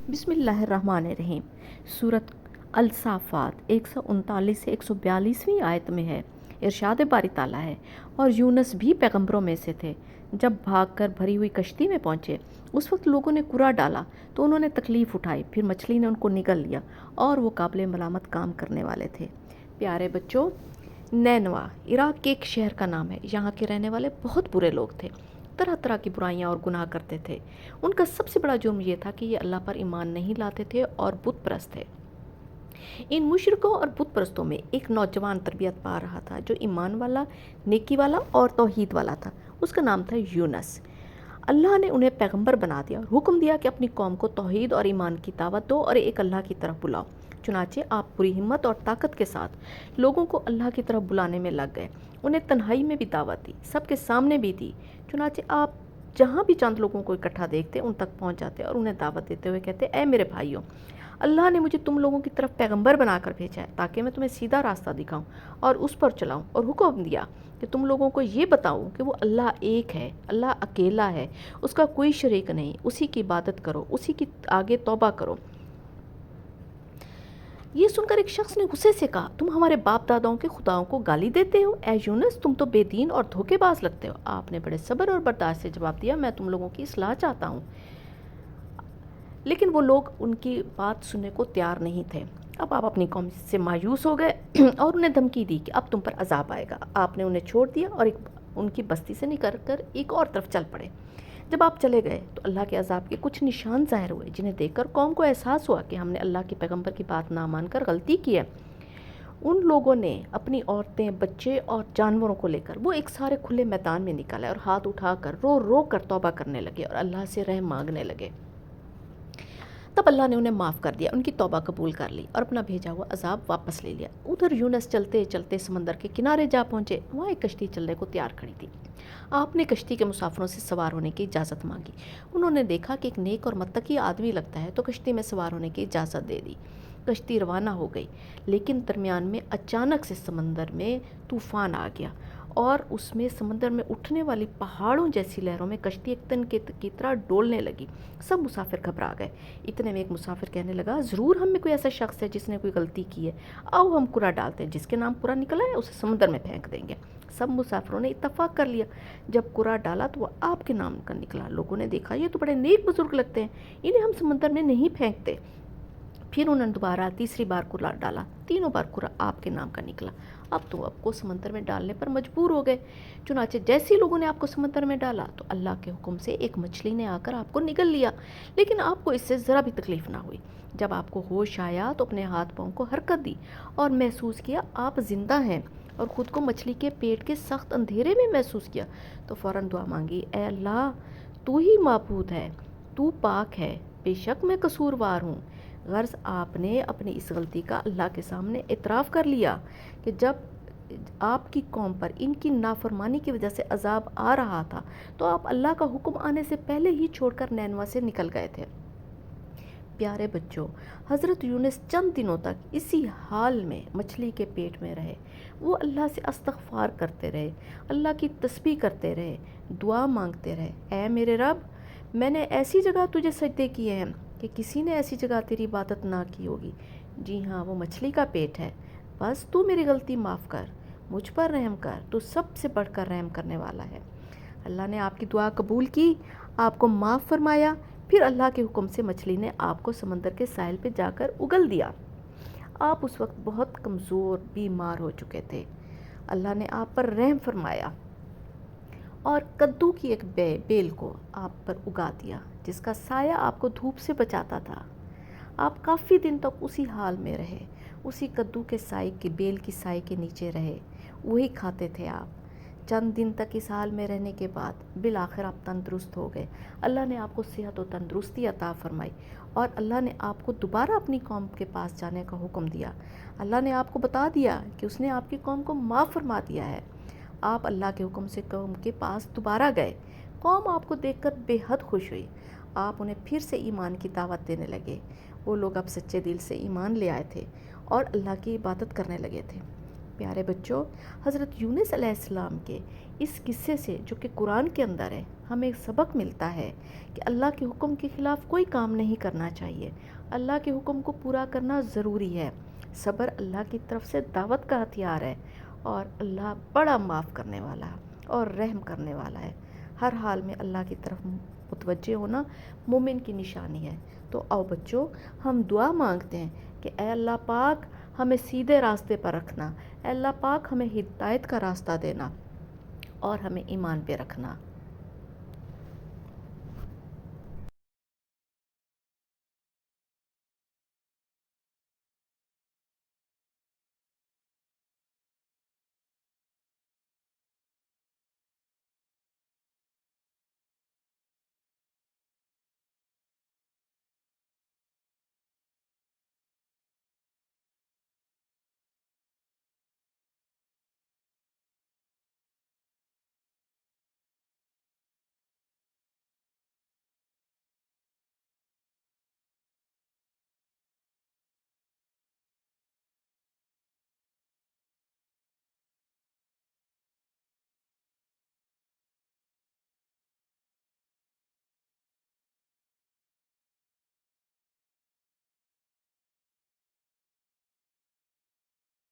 بسم اللہ الرحمن الرحیم۔ سورۃ الصافات 139 سے 142ویں آیت میں ہے۔ ارشاد باری تعالیٰ ہے، اور یونس بھی پیغمبروں میں سے تھے۔ جب بھاگ کر بھری ہوئی کشتی میں پہنچے، اس وقت لوگوں نے کرا ڈالا تو انہوں نے تکلیف اٹھائی، پھر مچھلی نے ان کو نگل لیا اور وہ قابل ملامت کام کرنے والے تھے۔ پیارے بچوں، نینوا عراق کے ایک شہر کا نام ہے۔ یہاں کے رہنے والے بہت برے لوگ تھے، طرح طرح کی برائیاں اور گناہ کرتے تھے۔ ان کا سب سے بڑا جرم یہ تھا کہ یہ اللہ پر ایمان نہیں لاتے تھے اور بت پرست تھے۔ ان مشرکوں اور بت پرستوں میں ایک نوجوان تربیت پا رہا تھا جو ایمان والا، نیکی والا اور توحید والا تھا۔ اس کا نام تھا یونس۔ اللہ نے انہیں پیغمبر بنا دیا اور حکم دیا کہ اپنی قوم کو توحید اور ایمان کی دعوت دو اور ایک اللہ کی طرف بلاؤ۔ چنانچہ آپ پوری ہمت اور طاقت کے ساتھ لوگوں کو اللہ کی طرف بلانے میں لگ گئے۔ انہیں تنہائی میں بھی دعوت دی، سب کے سامنے بھی دی۔ چنانچہ آپ جہاں بھی چند لوگوں کو اکٹھا دیکھتے ان تک پہنچ جاتے اور انہیں دعوت دیتے ہوئے کہتے، اے میرے بھائیوں، اللہ نے مجھے تم لوگوں کی طرف پیغمبر بنا کر بھیجا ہے تاکہ میں تمہیں سیدھا راستہ دکھاؤں اور اس پر چلاؤں، اور حکم دیا کہ تم لوگوں کو یہ بتاؤں کہ وہ اللہ ایک ہے، اللہ اکیلا ہے، اس کا کوئی شریک نہیں، اسی کی عبادت کرو، اسی کی آگے توبہ کرو۔ یہ سن کر ایک شخص نے غصے سے کہا، تم ہمارے باپ داداؤں کے خداؤں کو گالی دیتے ہو؟ اے یونس، تم تو بے دین اور دھوکے باز لگتے ہو۔ آپ نے بڑے صبر اور برداشت سے جواب دیا، میں تم لوگوں کی اصلاح چاہتا ہوں۔ لیکن وہ لوگ ان کی بات سننے کو تیار نہیں تھے۔ اب آپ اپنی قوم سے مایوس ہو گئے اور انہیں دھمکی دی کہ اب تم پر عذاب آئے گا۔ آپ نے انہیں چھوڑ دیا اور ان کی بستی سے نکل کر ایک اور طرف چل پڑے۔ جب آپ چلے گئے تو اللہ کے عذاب کے کچھ نشان ظاہر ہوئے، جنہیں دیکھ کر قوم کو احساس ہوا کہ ہم نے اللہ کے پیغمبر کی بات نہ مان کر غلطی کی ہے۔ ان لوگوں نے اپنی عورتیں، بچے اور جانوروں کو لے کر وہ ایک سارے کھلے میدان میں نکل آئے اور ہاتھ اٹھا کر رو رو کر توبہ کرنے لگے اور اللہ سے رحم مانگنے لگے۔ تب اللہ نے انہیں معاف کر دیا، ان کی توبہ قبول کر لی اور اپنا بھیجا ہوا عذاب واپس لے لیا۔ ادھر یونس چلتے چلتے سمندر کے کنارے جا پہنچے۔ وہاں ایک کشتی چلنے کو تیار کھڑی تھی۔ آپ نے کشتی کے مسافروں سے سوار ہونے کی اجازت مانگی۔ انہوں نے دیکھا کہ ایک نیک اور متقی آدمی لگتا ہے تو کشتی میں سوار ہونے کی اجازت دے دی۔ کشتی روانہ ہو گئی، لیکن درمیان میں اچانک سے سمندر میں طوفان آ گیا اور اس میں سمندر میں اٹھنے والی پہاڑوں جیسی لہروں میں کشتی ایک تن کی طرح ڈولنے لگی۔ سب مسافر گھبرا گئے۔ اتنے میں ایک مسافر کہنے لگا، ضرور ہم میں کوئی ایسا شخص ہے جس نے کوئی غلطی کی ہے، آؤ ہم کرا ڈالتے ہیں، جس کے نام کرا نکلا ہے اسے سمندر میں پھینک دیں گے۔ سب مسافروں نے اتفاق کر لیا۔ جب کرا ڈالا تو وہ آپ کے نام کا نکلا۔ لوگوں نے دیکھا، یہ تو بڑے نیک بزرگ لگتے ہیں، انہیں ہم سمندر میں نہیں پھینکتے۔ پھر انہوں نے دوبارہ تیسری بار کرا ڈالا، تینوں بار کرا آپ کے نام کا نکلا۔ اب تو آپ کو سمندر میں ڈالنے پر مجبور ہو گئے۔ چنانچہ جیسے ہی لوگوں نے آپ کو سمندر میں ڈالا تو اللہ کے حکم سے ایک مچھلی نے آ کر آپ کو نگل لیا، لیکن آپ کو اس سے ذرا بھی تکلیف نہ ہوئی۔ جب آپ کو ہوش آیا تو اپنے ہاتھ پاؤں کو حرکت دی اور محسوس کیا آپ زندہ ہیں، اور خود کو مچھلی کے پیٹ کے سخت اندھیرے میں محسوس کیا تو فوراً دعا مانگی، اے اللہ، تو ہی معبود ہے، تو پاک ہے، بے شک میں قصوروار ہوں۔ غرض آپ نے اپنی اس غلطی کا اللہ کے سامنے اعتراف کر لیا کہ جب آپ کی قوم پر ان کی نافرمانی کی وجہ سے عذاب آ رہا تھا تو آپ اللہ کا حکم آنے سے پہلے ہی چھوڑ کر نینوا سے نکل گئے تھے۔ پیارے بچوں، حضرت یونس چند دنوں تک اسی حال میں مچھلی کے پیٹ میں رہے۔ وہ اللہ سے استغفار کرتے رہے، اللہ کی تسبیح کرتے رہے، دعا مانگتے رہے، اے میرے رب، میں نے ایسی جگہ تجھے سجدے کیے ہیں کہ کسی نے ایسی جگہ تیری عبادت نہ کی ہوگی۔ جی ہاں، وہ مچھلی کا پیٹ ہے، بس تو میری غلطی معاف کر، مجھ پر رحم کر، تو سب سے بڑھ کر رحم کرنے والا ہے۔ اللہ نے آپ کی دعا قبول کی، آپ کو معاف فرمایا۔ پھر اللہ کے حکم سے مچھلی نے آپ کو سمندر کے ساحل پہ جا کر اگل دیا۔ آپ اس وقت بہت کمزور، بیمار ہو چکے تھے۔ اللہ نے آپ پر رحم فرمایا اور کدو کی ایک بیل کو آپ پر اگا دیا، جس کا سایہ آپ کو دھوپ سے بچاتا تھا۔ آپ کافی دن تک اسی حال میں رہے، اسی کدو کے سائے کے بیل کی سائے کے نیچے رہے، وہی کھاتے تھے آپ۔ چند دن تک اس حال میں رہنے کے بعد بالآخر آپ تندرست ہو گئے۔ اللہ نے آپ کو صحت و تندرستی عطا فرمائی اور اللہ نے آپ کو دوبارہ اپنی قوم کے پاس جانے کا حکم دیا۔ اللہ نے آپ کو بتا دیا کہ اس نے آپ کی قوم کو معاف فرما دیا ہے۔ آپ اللہ کے حکم سے قوم کے پاس دوبارہ گئے۔ قوم آپ کو دیکھ کر بے حد خوش ہوئی۔ آپ انہیں پھر سے ایمان کی دعوت دینے لگے۔ وہ لوگ اب سچے دل سے ایمان لے آئے تھے اور اللہ کی عبادت کرنے لگے تھے۔ پیارے بچوں، حضرت یونس علیہ السلام کے اس قصے سے جو کہ قرآن کے اندر ہے، ہمیں ایک سبق ملتا ہے کہ اللہ کے حکم کے خلاف کوئی کام نہیں کرنا چاہیے، اللہ کے حکم کو پورا کرنا ضروری ہے۔ صبر اللہ کی طرف سے دعوت کا ہتھیار ہے، اور اللہ بڑا معاف کرنے والا ہے اور رحم کرنے والا ہے۔ ہر حال میں اللہ کی طرف متوجہ ہونا مومن کی نشانی ہے۔ تو آؤ بچوں، ہم دعا مانگتے ہیں کہ اے اللہ پاک ہمیں سیدھے راستے پر رکھنا، اے اللہ پاک ہمیں ہدایت کا راستہ دینا، اور ہمیں ایمان پہ رکھنا۔